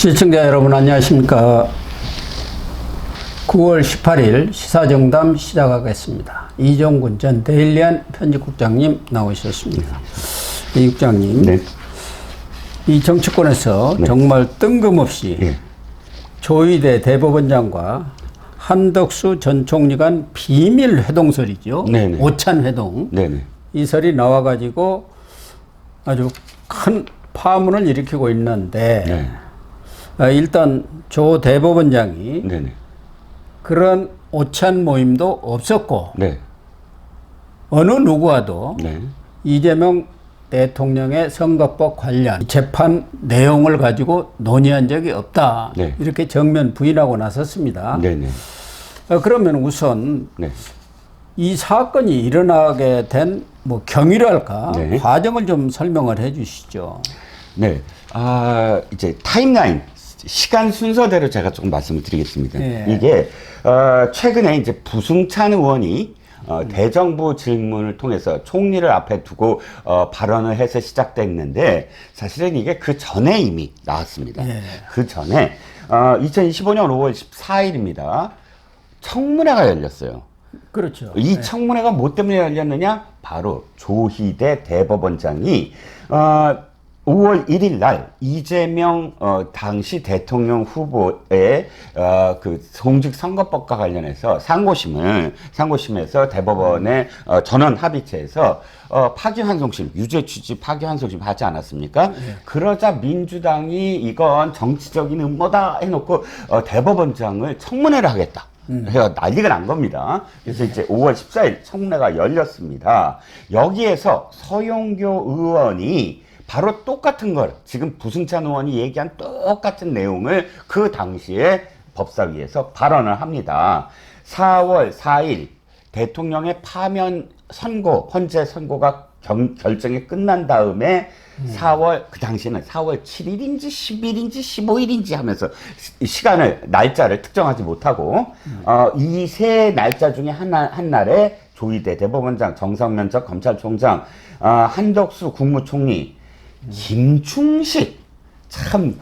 시청자 여러분 안녕하십니까. 9월 18일 시사정담 시작하겠습니다. 이종근 전 데일리안 편집국장님 나오셨습니다. 이 국장님, 네. 이 정치권에서 네. 정말 뜬금없이 예. 조희대 대법원장과 한덕수 전 총리 간 비밀 회동설이죠. 네네. 오찬 회동. 네네. 이 설이 나와가지고 아주 큰 파문을 일으키고 있는데 네. 일단 조 대법원장이 네네. 그런 오찬 모임도 없었고 네. 어느 누구와도 네. 이재명 대통령의 선거법 관련 재판 내용을 가지고 논의한 적이 없다. 네. 이렇게 정면 부인하고 나섰습니다. 네네. 그러면 우선 네. 이 사건이 일어나게 된 뭐 경위랄까 네. 과정을 좀 설명을 해 주시죠. 네. 이제 타임라인, 시간 순서대로 제가 조금 말씀을 드리겠습니다. 예. 이게, 최근에 이제 부승찬 의원이 대정부 질문을 통해서 총리를 앞에 두고 발언을 해서 시작됐는데 사실은 이게 그 전에 이미 나왔습니다. 예. 그 전에 2025년 5월 14일입니다. 청문회가 열렸어요. 그렇죠. 이 청문회가 뭐 때문에 열렸느냐? 바로 조희대 대법원장이 5월 1일 날 이재명 당시 대통령 후보의 그 공직선거법과 관련해서 상고심에서 대법원의 전원 합의체에서 파기환송심, 유죄 취지 파기환송심 하지 않았습니까? 네. 그러자 민주당이 이건 정치적인 음모다 해놓고 대법원장을 청문회를 하겠다. 해가 난리가 난 겁니다. 그래서 이제 5월 14일 청문회가 열렸습니다. 여기에서 서용교 의원이 바로 똑같은 걸 지금 부승찬 의원이 얘기한 똑같은 내용을 그 당시에 법사위에서 발언을 합니다. 4월 4일 대통령의 파면 선고, 헌재 선고가 결정이 끝난 다음에 4월, 그 당시에는 4월 7일인지 10일인지 15일인지 하면서 날짜를 특정하지 못하고, 이 세 날짜 중에 한 날에 조희대 대법원장, 정성면 전 검찰총장, 한덕수 국무총리, 김충식, 참,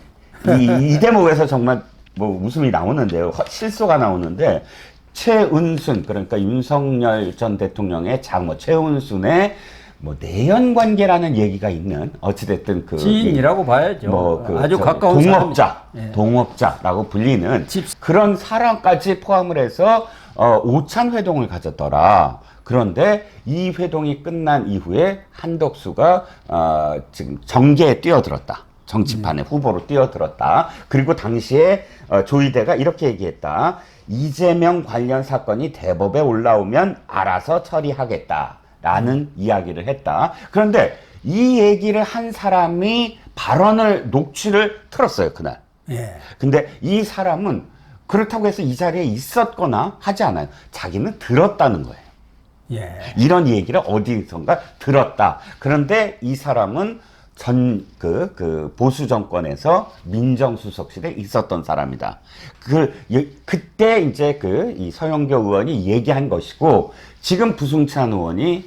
이 대목에서 정말 뭐 웃음이 나오는데요. 실소가 나오는데, 최은순, 그러니까 윤석열 전 대통령의 장모 최은순의 뭐 내연 관계라는 얘기가 있는 어찌됐든 그 지인이라고 봐야죠. 뭐 그 아주 가까운 동업자라고 불리는 그런 사람까지 포함을 해서 오찬 회동을 가졌더라. 그런데 이 회동이 끝난 이후에 한덕수가 지금 정계에 뛰어들었다. 정치판에 후보로 뛰어들었다. 그리고 당시에 조희대가 이렇게 얘기했다. 이재명 관련 사건이 대법에 올라오면 알아서 처리하겠다라는 이야기를 했다. 그런데 이 얘기를 한 사람이 녹취를 틀었어요, 그날. 예. 근데 이 사람은 그렇다고 해서 이 자리에 있었거나 하지 않아요. 자기는 들었다는 거예요. 예. 이런 얘기를 어디선가 들었다. 그런데 이 사람은 보수 정권에서 민정수석실에 있었던 사람이다. 그때 이제 이 서영교 의원이 얘기한 것이고, 지금 부승찬 의원이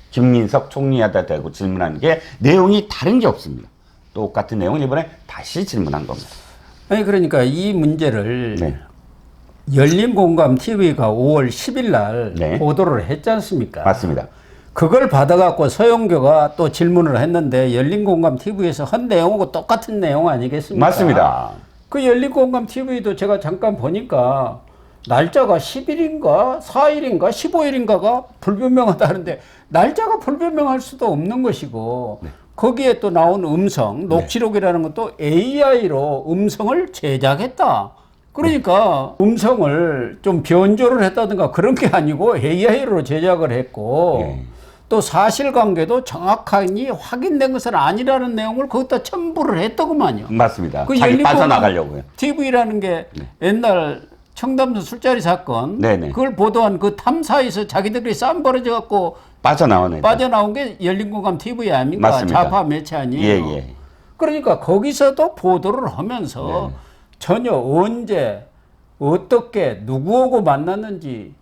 김민석 총리에다 대고 질문한 게 내용이 다른 게 없습니다. 똑같은 내용을 이번에 다시 질문한 겁니다. 아니, 그러니까 이 문제를 네. 열린공감TV가 5월 10일 날 네. 보도를 했지 않습니까? 맞습니다. 그걸 받아갖고 서영교가 또 질문을 했는데 열린공감TV에서 한 내용하고 똑같은 내용 아니겠습니까? 맞습니다. 그 열린공감TV도 제가 잠깐 보니까 날짜가 10일인가 4일인가 15일인가가 불분명하다는데 날짜가 불분명할 수도 없는 것이고 네. 거기에 또 나온 음성, 녹취록이라는 것도 AI로 음성을 제작했다. 그러니까 음성을 좀 변조를 했다든가 그런 게 아니고 AI로 제작을 했고 네. 또 사실관계도 정확하게 확인된 것은 아니라는 내용을 거기다 첨부를 했더구만요. 맞습니다. 그 자기 빠져나가려고요. TV라는 게 네. 옛날 청담도 술자리 사건 네네. 그걸 보도한 그 탐사에서 자기들끼리 싸움 벌어져 갖고 빠져나온 게 열린공감 TV 아닙니까? 맞습니다. 좌파 매체 아니에요. 예. 그러니까 거기서도 보도를 하면서 네. 전혀 언제 어떻게 누구하고 만났는지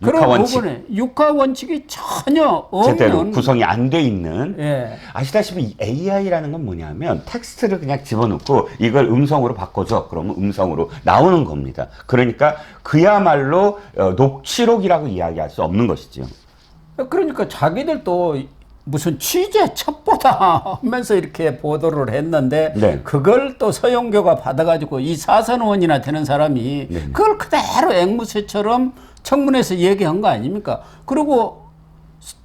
그런 육하원칙 부분에 육하 원칙이 전혀 제대로 없는 구성이 안 돼 있는 예. 아시다시피 이 AI라는 건 뭐냐면 텍스트를 그냥 집어넣고 이걸 음성으로 바꿔줘. 그러면 음성으로 나오는 겁니다. 그러니까 그야말로 녹취록이라고 이야기할 수 없는 것이죠. 그러니까 자기들도 무슨 취재 첩보다 하면서 이렇게 보도를 했는데 네. 그걸 또 서영교가 받아가지고 이 사선의원이나 되는 사람이 네. 그걸 그대로 앵무새처럼 청문회에서 얘기한 거 아닙니까? 그리고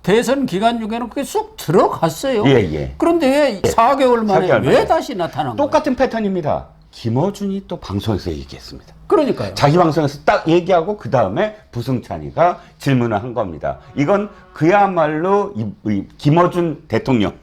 대선 기간 중에는 그게 쑥 들어갔어요. 예, 예. 그런데 왜 4개월 만에 4개월 왜 만에. 다시 나타난 거예요? 똑같은 패턴입니다. 김어준이 또 방송에서 얘기했습니다. 그러니까요. 자기 방송에서 딱 얘기하고 그 다음에 부승찬이가 질문을 한 겁니다. 이건 그야말로 이 김어준 대통령,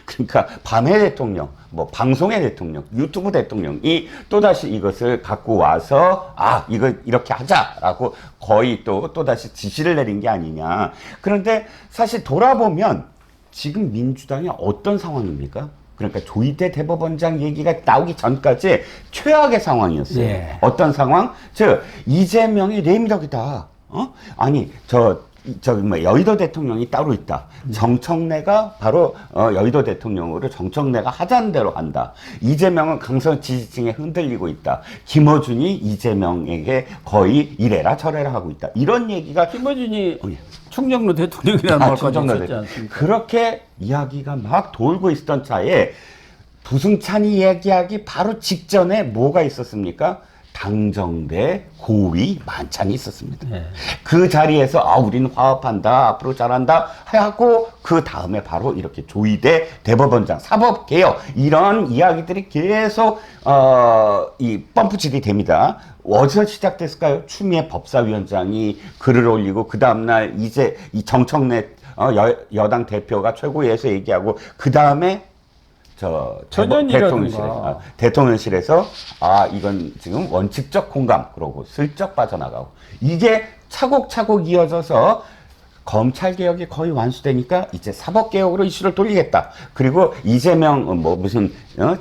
그러니까 밤의 대통령, 뭐 방송의 대통령, 유튜브 대통령이 또다시 이것을 갖고 와서 이거 이렇게 하자라고 거의 또다시 지시를 내린 게 아니냐. 그런데 사실 돌아보면 지금 민주당이 어떤 상황입니까? 그러니까 조희대 대법원장 얘기가 나오기 전까지 최악의 상황이었어요. 예. 어떤 상황? 즉 이재명이 레임덕이다. 아니 여의도 대통령이 따로 있다. 정청래가 바로 여의도 대통령으로 정청래가 하자는 대로 한다. 이재명은 강성 지지층에 흔들리고 있다. 김어준이 이재명에게 거의 이래라 저래라 하고 있다. 이런 얘기가 김어준이 예. 충정로 대통령이라는 말까지 충정로 있었지 대통령. 않습니까? 그렇게 이야기가 막 돌고 있었던 차에 부승찬이 얘기하기 바로 직전에 뭐가 있었습니까? 당정대 고위 만찬이 있었습니다. 네. 그 자리에서 우리는 화합한다, 앞으로 잘한다 하고 그 다음에 바로 이렇게 조희대 대법원장 사법개혁 이런 이야기들이 계속 이 펌프질이 됩니다. 어디서 시작됐을까요? 추미애 법사위원장이 글을 올리고 그 다음날 이제 이 정청래 여당 대표가 최고위에서 얘기하고 그 다음에 전현이라든가. 대통령실에서 이건 지금 원칙적 공감 그러고 슬쩍 빠져나가고 이게 차곡차곡 이어져서 검찰 개혁이 거의 완수되니까 이제 사법 개혁으로 이슈를 돌리겠다. 그리고 이재명 무슨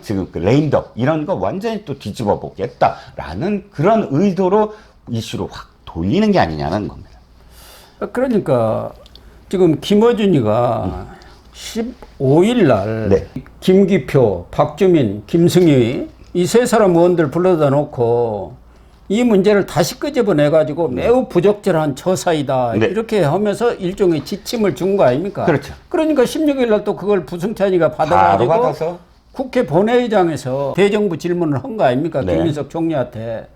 지금 그 레임덕 이런 거 완전히 또 뒤집어 보겠다라는 그런 의도로 이슈로 확 돌리는 게 아니냐는 겁니다. 그러니까 지금 김어준이가 15일 날 네. 김기표, 박주민, 김승희 이 세 사람 의원들 불러다 놓고 이 문제를 다시 끄집어내 가지고 매우 부적절한 처사이다 네. 이렇게 하면서 일종의 지침을 준 거 아닙니까? 그렇죠. 그러니까 16일 날 또 그걸 부승찬이가 바로 받아가지고 받아서 국회 본회의장에서 대정부 질문을 한 거 아닙니까? 네. 김민석 총리한테.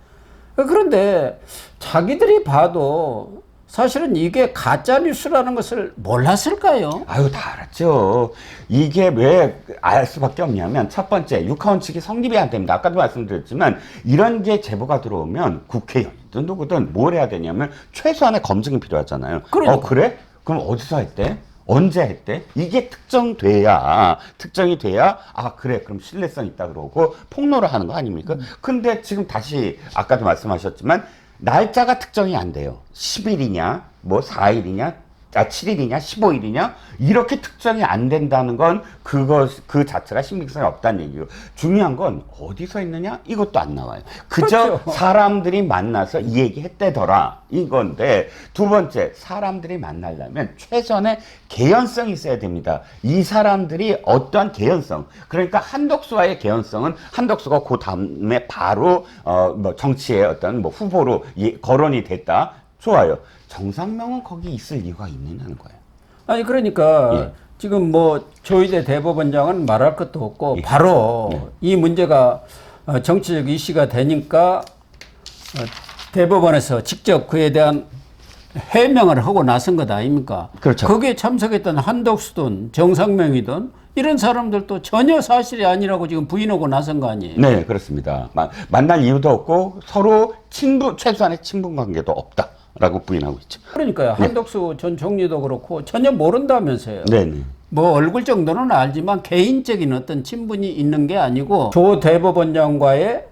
그런데 자기들이 봐도 사실은 이게 가짜 뉴스라는 것을 몰랐을까요? 다 알았죠. 이게 왜 알 수밖에 없냐면 첫 번째 육하원칙이 성립이 안 됩니다. 아까도 말씀드렸지만 이런 게 제보가 들어오면 국회의원이든 누구든 뭘 해야 되냐면 최소한의 검증이 필요하잖아요. 그러니까. 그래? 그럼 어디서 했대? 언제 했대? 이게 특정이 돼야 그래 그럼 신뢰성 있다 그러고 폭로를 하는 거 아닙니까? 근데 지금 다시 아까도 말씀하셨지만 날짜가 특정이 안 돼요. 10일이냐, 뭐 4일이냐, 7일이냐, 15일이냐 이렇게 특정이 안 된다는 건 그 자체가 신빙성이 없다는 얘기고 중요한 건 어디서 했느냐 이것도 안 나와요. 그저 그렇죠. 사람들이 만나서 이 얘기 했대더라 이건데 두 번째 사람들이 만나려면 최선의 개연성이 있어야 됩니다. 이 사람들이 어떠한 개연성 그러니까 한덕수와의 개연성은 한덕수가 그 다음에 바로 뭐 정치의 어떤 뭐 후보로 거론이 됐다. 좋아요. 정상명은 거기 있을 이유가 있느냐는 거예요. 아니 그러니까 예. 지금 뭐 조희대 대법원장은 말할 것도 없고 바로 이 문제가 정치적 이슈가 되니까 대법원에서 직접 그에 대한 해명을 하고 나선 것 아닙니까? 그렇죠. 거기에 참석했던 한덕수든 정상명이든 이런 사람들도 전혀 사실이 아니라고 지금 부인하고 나선 거 아니에요? 네, 그렇습니다. 만날 이유도 없고 서로 최소한의 친분 관계도 없다라고 부인하고 있죠. 그러니까요. 한덕수 전 총리도 그렇고 전혀 모른다면서요. 네네. 뭐 얼굴 정도는 알지만 개인적인 어떤 친분이 있는 게 아니고 조 대법원장과의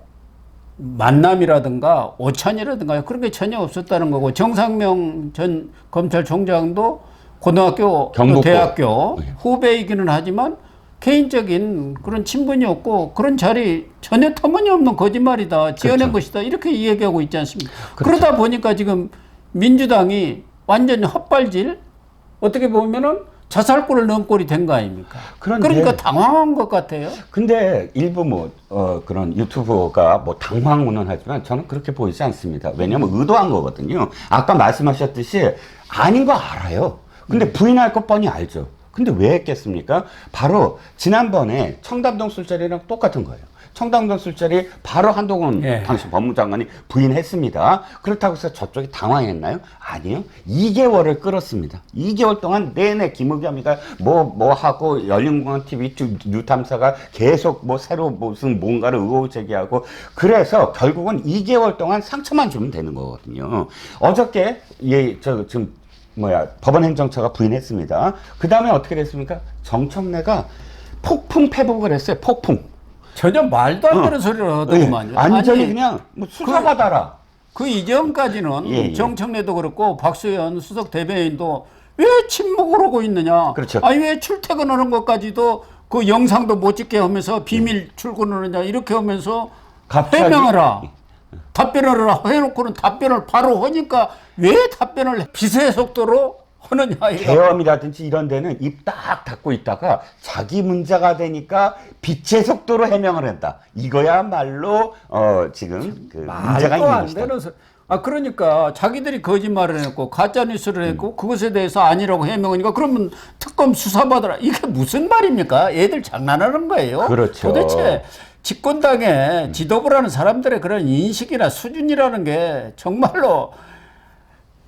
만남이라든가 오찬이라든가 그런 게 전혀 없었다는 거고 정상명 전 검찰총장도 고등학교 또 경북고. 대학교 후배이기는 하지만 개인적인 그런 친분이 없고 그런 자리 전혀 터무니없는 거짓말이다 지어낸 그렇죠. 것이다 이렇게 얘기하고 있지 않습니까? 그렇죠. 그러다 보니까 지금 민주당이 완전히 헛발질 어떻게 보면은 자살골을 넘은 꼴이 된 거 아닙니까? 그런데- 그러니까 당황한 것 같아요. 근데 일부 그런 유튜버가 당황은 하지만 저는 그렇게 보이지 않습니다. 왜냐면 의도한 거거든요. 아까 말씀하셨듯이 아닌 거 알아요. 근데 부인할 것 뻔히 알죠. 근데 왜 했겠습니까? 바로 지난번에 청담동 술자리랑 똑같은 거예요. 청담동 술자리 바로 한동훈 예. 당시 법무장관이 부인했습니다. 그렇다고 해서 저쪽이 당황했나요? 아니요. 2개월을 끌었습니다. 2개월 동안 내내 김의겸이가 뭐 하고 열린공항TV 뉴탐사가 계속 새로 무슨 뭔가를 의혹 제기하고 그래서 결국은 2개월 동안 상처만 주면 되는 거거든요. 어저께 지금 법원 행정처가 부인했습니다. 그 다음에 어떻게 됐습니까? 정청래가 폭풍 패복을 했어요. 폭풍. 전혀 말도 안 되는 소리를 하더구만요. 완전히 아니, 그냥 수사받아라. 그 이전까지는 예. 정청래도 그렇고 박수현 수석 대변인도 왜 침묵을 하고 있느냐. 그렇죠. 아니 왜 출퇴근하는 것까지도 그 영상도 못 찍게 하면서 비밀 출근하느냐 이렇게 하면서 갑자기- 해명하라. 답변을 해놓고는 답변을 바로 하니까 왜 답변을 빛의 속도로 하느냐. 이거. 계엄이라든지 이런 데는 입 딱 닫고 있다가 자기 문제가 되니까 빛의 속도로 해명을 한다. 이거야말로 지금 그 문제가 말도 있는 안 것이다. 되는 소리. 그러니까 자기들이 거짓말을 했고 가짜 뉴스를 했고 그것에 대해서 아니라고 해명하니까 그러면 특검 수사받아라. 이게 무슨 말입니까? 애들 장난하는 거예요. 그렇죠. 도대체 집권당의 지도부를 하는 사람들의 그런 인식이나 수준이라는 게 정말로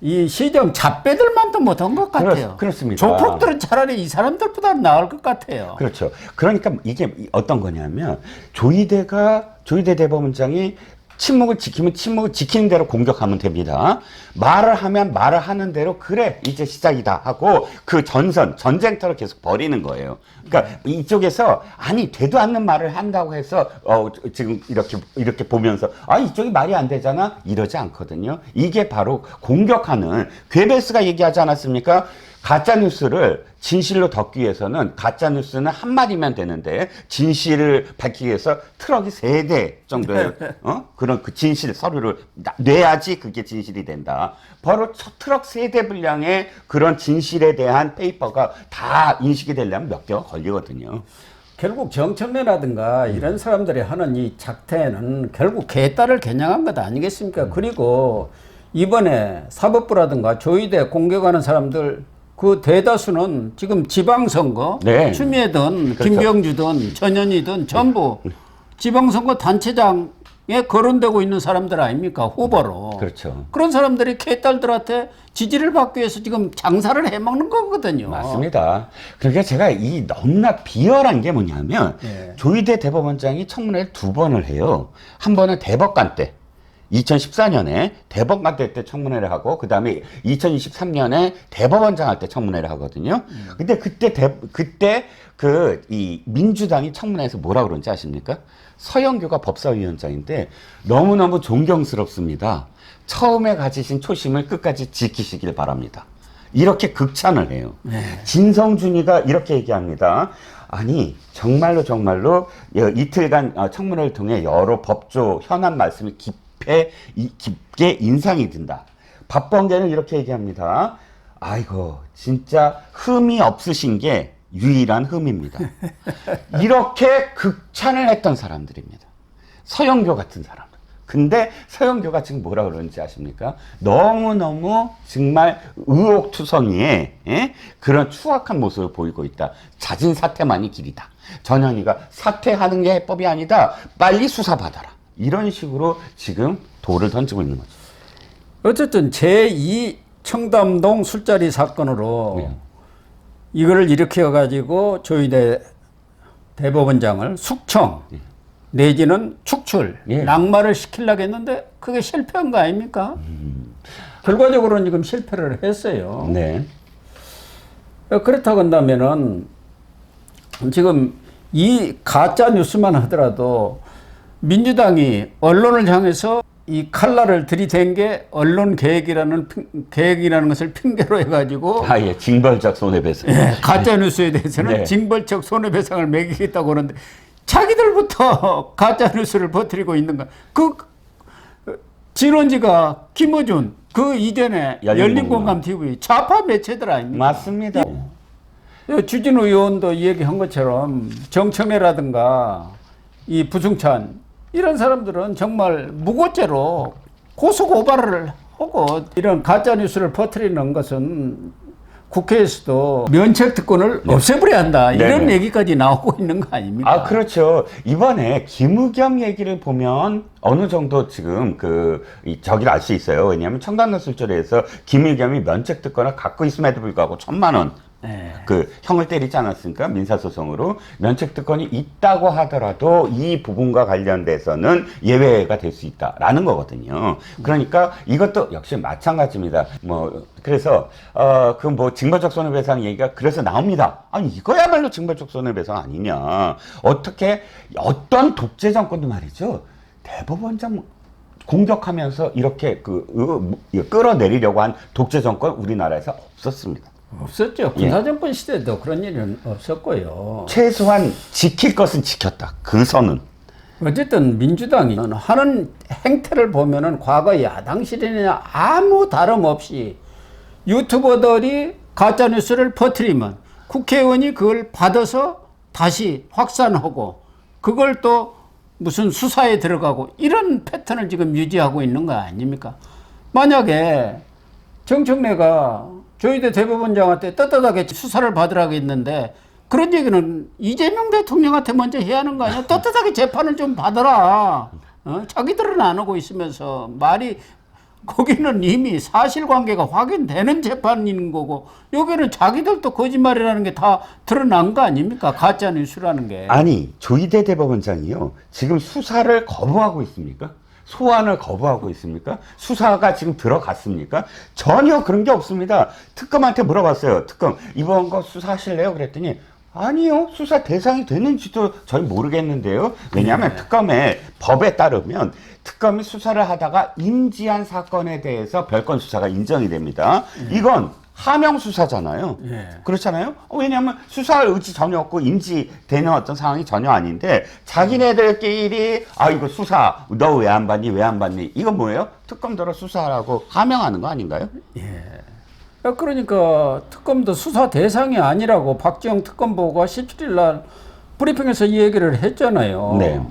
이 시정 잡배들만도 못한 것 같아요. 그렇습니다. 조폭들은 차라리 이 사람들보다 나을 것 같아요. 그렇죠. 그러니까 이게 어떤 거냐면 조희대 대법원장이 침묵을 지키면 침묵을 지키는 대로 공격하면 됩니다. 말을 하면 말을 하는 대로 그래 이제 시작이다 하고 그 전쟁터를 계속 벌이는 거예요. 그러니까 이쪽에서 아니 되도 않는 말을 한다고 해서 지금 이렇게 보면서 이쪽이 말이 안 되잖아 이러지 않거든요. 이게 바로 공격하는 괴벨스가 얘기하지 않았습니까? 가짜뉴스를 진실로 덮기 위해서는 가짜뉴스는 한 마디면 되는데 진실을 밝히기 위해서 트럭이 3대 정도의 그런 그 진실 서류를 내야지 그게 진실이 된다. 바로 트럭 3대 분량의 그런 진실에 대한 페이퍼가 다 인식이 되려면 몇 개월 걸리거든요. 결국 정청래라든가 이런 사람들이 하는 이 작태는 결국 개딸을 겨냥한 것 아니겠습니까? 그리고 이번에 사법부라든가 조희대 공격하는 사람들 그 대다수는 지금 지방선거, 네. 추미애든 그렇죠. 김병주든 전현희든 전부 지방선거 단체장에 거론되고 있는 사람들 아닙니까? 후보로. 그렇죠. 그런 사람들이 개딸들한테 지지를 받기 위해서 지금 장사를 해먹는 거거든요. 맞습니다. 그러니까 제가 이 너무나 비열한 게 뭐냐면 예. 조희대 대법원장이 청문회를 2번을 해요. 한 번은 대법관 때 2014년에 대법관 때 청문회를 하고 그 다음에 2023년에 대법원장 할 때 청문회를 하거든요. 근데 그때 이 민주당이 청문회에서 뭐라 그런지 아십니까? 서영교가 법사위원장인데 너무너무 존경스럽습니다. 처음에 가지신 초심을 끝까지 지키시길 바랍니다. 이렇게 극찬을 해요. 진성준이가 이렇게 얘기합니다. 아니 정말로 이틀간 청문회를 통해 여러 법조 현안 말씀이 깊게 인상이 든다. 박범계는 이렇게 얘기합니다. 아이고 진짜 흠이 없으신 게 유일한 흠입니다. 이렇게 극찬을 했던 사람들입니다. 서영교 같은 사람. 근데 서영교가 지금 뭐라 그러는지 아십니까? 너무너무 정말 의혹투성이의 그런 추악한 모습을 보이고 있다. 잦은 사퇴만이 길이다. 전현희가 사퇴하는 게 해법이 아니다. 빨리 수사받아라. 이런 식으로 지금 돌을 던지고 있는 거죠. 어쨌든 제2 청담동 술자리 사건으로 네. 이거를 일으켜가지고 조희대 대법원장을 숙청 내지는 축출, 예. 낙마를 시키려고 했는데 그게 실패한 거 아닙니까? 결과적으로는 지금 실패를 했어요. 네. 그렇다고 한다면은 지금 이 가짜 뉴스만 하더라도 민주당이 언론을 향해서 이 칼날을 들이댄 게 언론 계획이라는 것을 핑계로 해가지고 예, 징벌적 손해배상. 가짜 뉴스에 대해서는 네. 징벌적 손해배상을 매기겠다고 그러는데 자기들부터 가짜 뉴스를 퍼뜨리고 있는 거. 그 진원지가 김어준 그 이전에 열린공감 TV 좌파 매체들 아닙니까? 맞습니다. 주진우 의원도 얘기한 것처럼 정청래라든가 이 부승찬 이런 사람들은 정말 무고죄로 고소고발을 하고 이런 가짜뉴스를 퍼뜨리는 것은 국회에서도 면책특권을 없애버려야 한다. 이런 네네. 얘기까지 나오고 있는 거 아닙니까? 아, 그렇죠. 이번에 김의겸 얘기를 보면 어느 정도 지금 저기를 알 수 있어요. 왜냐하면 청단노술죄에서 김의겸이 면책특권을 갖고 있음에도 불구하고 1,000만 원 네. 그 형을 때리지 않았습니까? 민사소송으로 면책특권이 있다고 하더라도 이 부분과 관련돼서는 예외가 될 수 있다라는 거거든요. 그러니까 이것도 역시 마찬가지입니다. 그래서 그 징벌적 손해배상 얘기가 그래서 나옵니다. 아니 이거야말로 징벌적 손해배상 아니냐? 어떻게 어떤 독재 정권도 말이죠. 대법원장 공격하면서 이렇게 끌어내리려고 한 독재 정권 우리나라에서 없었습니다. 없었죠. 군사정권 시대도 그런 일은 없었고요. 최소한 지킬 것은 지켰다. 그 선은. 어쨌든 민주당이 하는 행태를 보면은 과거 야당 시대나 아무 다름없이 유튜버들이 가짜뉴스를 퍼뜨리면 국회의원이 그걸 받아서 다시 확산하고 그걸 또 무슨 수사에 들어가고 이런 패턴을 지금 유지하고 있는 거 아닙니까? 만약에 정청래가 조희대 대법원장한테 떳떳하게 수사를 받으라고 했는데 그런 얘기는 이재명 대통령한테 먼저 해야 하는 거 아니야? 떳떳하게 재판을 좀 받아라. 자기들은 안 하고 있으면서 말이 거기는 이미 사실관계가 확인되는 재판인 거고 여기는 자기들도 거짓말이라는 게 다 드러난 거 아닙니까? 가짜 뉴스라는 게. 아니 조희대 대법원장이요. 지금 수사를 거부하고 있습니까? 소환을 거부하고 있습니까? 수사가 지금 들어갔습니까? 전혀 그런 게 없습니다. 특검한테 물어봤어요. 특검 이번 거 수사하실래요? 그랬더니 아니요. 수사 대상이 되는지도 저희 모르겠는데요. 왜냐하면 특검의 법에 따르면 특검이 수사를 하다가 인지한 사건에 대해서 별건 수사가 인정이 됩니다. 이건 하명 수사잖아요. 그렇잖아요. 왜냐하면 수사할 의지 전혀 없고 인지되는 어떤 상황이 전혀 아닌데 자기네들끼리 이거 수사 너 왜 안 받니 왜 안 받니 이건 뭐예요? 특검대로 수사하라고 하명하는 거 아닌가요? 그러니까 특검도 수사 대상이 아니라고 박지영 특검보가 17일 날 브리핑에서 이 얘기를 했잖아요. 네.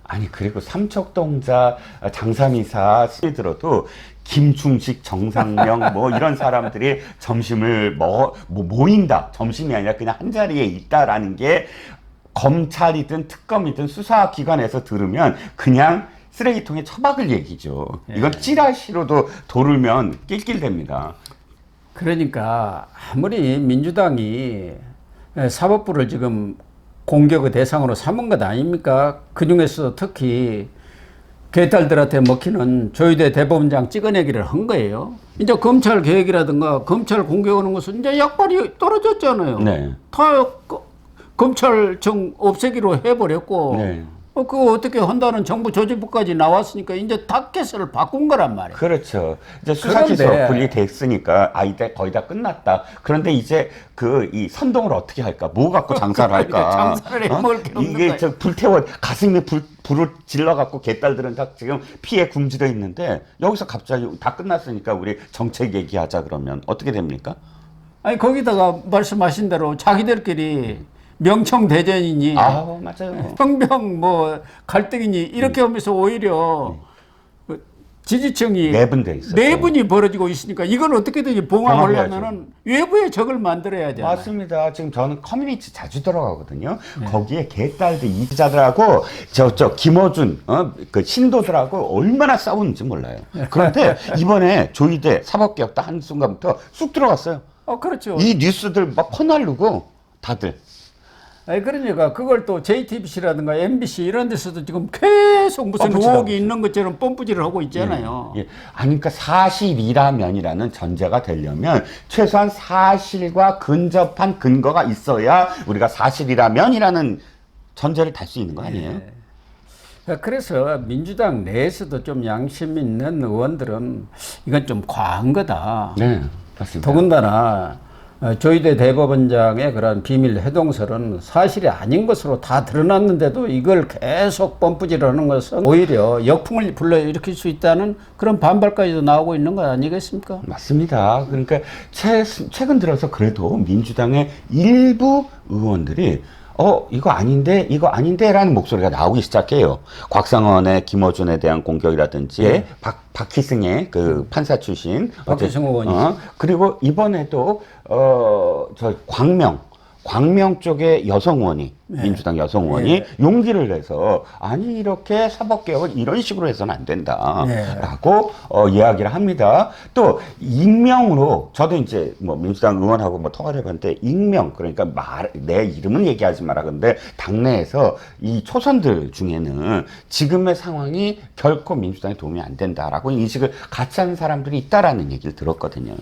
아니 그리고 삼척동자 장삼이사 들어도 김충식, 정상명 이런 사람들이 점심을 모인다. 점심이 아니라 그냥 한 자리에 있다라는 게 검찰이든 특검이든 수사기관에서 들으면 그냥 쓰레기통에 처박을 얘기죠. 이건 찌라시로도 도르면 낄낄댑니다. 그러니까 아무리 민주당이 사법부를 지금 공격의 대상으로 삼은 것 아닙니까? 그중에서 특히 개딸들한테 먹히는 조희대 대법원장 찍어내기를 한 거예요. 이제 검찰 개혁이라든가 검찰 공격하는 것은 이제 약발이 떨어졌잖아요. 네. 다 검찰청 없애기로 해버렸고 네. 그거 어떻게 한다는 정부 조직부까지 나왔으니까 이제 타켓을 바꾼 거란 말이에요. 그렇죠. 이제 수사기소 분리됐으니까 이제 거의 다 끝났다. 그런데 이제 이 선동을 어떻게 할까? 뭐 갖고 장사를 할까? 장사를 해먹을 게 없는 거예요. 이게 불태워 가슴에 불을 질러 갖고 개딸들은 다 지금 피해 굶주려 있는데 여기서 갑자기 다 끝났으니까 우리 정책 얘기하자 그러면 어떻게 됩니까? 아니 거기다가 말씀하신 대로 자기들끼리 명청대전이니 맞아요. 형병 갈등이니 이렇게 하면서 오히려 지지층이 내분돼 있어요. 내분이 벌어지고 있으니까 이걸 어떻게든 봉합하려면은 외부의 적을 만들어야 되잖아요. 맞습니다. 지금 저는 커뮤니티 자주 들어가거든요. 거기에 개딸들 이자들하고 저 김어준 그 신도들하고 얼마나 싸우는지 몰라요. 그런데 이번에 조희대 사법개혁 딱 한 순간부터 쑥 들어갔어요. 그렇죠. 이 뉴스들 막 퍼날르고 다들. 그러니까 그걸 또 JTBC라든가 MBC 이런 데서도 지금 계속 무슨 의혹이 있는 것처럼 펌프질을 하고 있잖아요. 그러니까 사실이라면이라는 전제가 되려면 최소한 사실과 근접한 근거가 있어야 우리가 사실이라면이라는 전제를 달 수 있는 거 아니에요? 그래서 민주당 내에서도 좀 양심 있는 의원들은 이건 좀 과한 거다. 네, 맞습니다. 더군다나 조희대 대법원장의 그런 비밀 해동설은 사실이 아닌 것으로 다 드러났는데도 이걸 계속 펌프질하는 것은 오히려 역풍을 불러일으킬 수 있다는 그런 반발까지도 나오고 있는 거 아니겠습니까? 맞습니다. 그러니까 최근 들어서 그래도 민주당의 일부 의원들이 이거 아닌데 라는 목소리가 나오기 시작해요. 곽상원의 김어준에 대한 공격이라든지 박희승의 그 판사 출신 박희승 의원이 그리고 이번에도 저 광명 쪽의 여성 의원이 민주당 여성 의원이 용기를 내서 아니 이렇게 사법개혁을 이런 식으로 해서는 안 된다라고 이야기를 합니다. 또 익명으로 저도 이제 뭐 민주당 의원하고 뭐 통화를 해봤는데 익명 그러니까 내 이름은 얘기하지 마라. 근데 당내에서 이 초선들 중에는 지금의 상황이 결코 민주당에 도움이 안 된다라고 인식을 같이 하는 사람들이 있다라는 얘기를 들었거든요.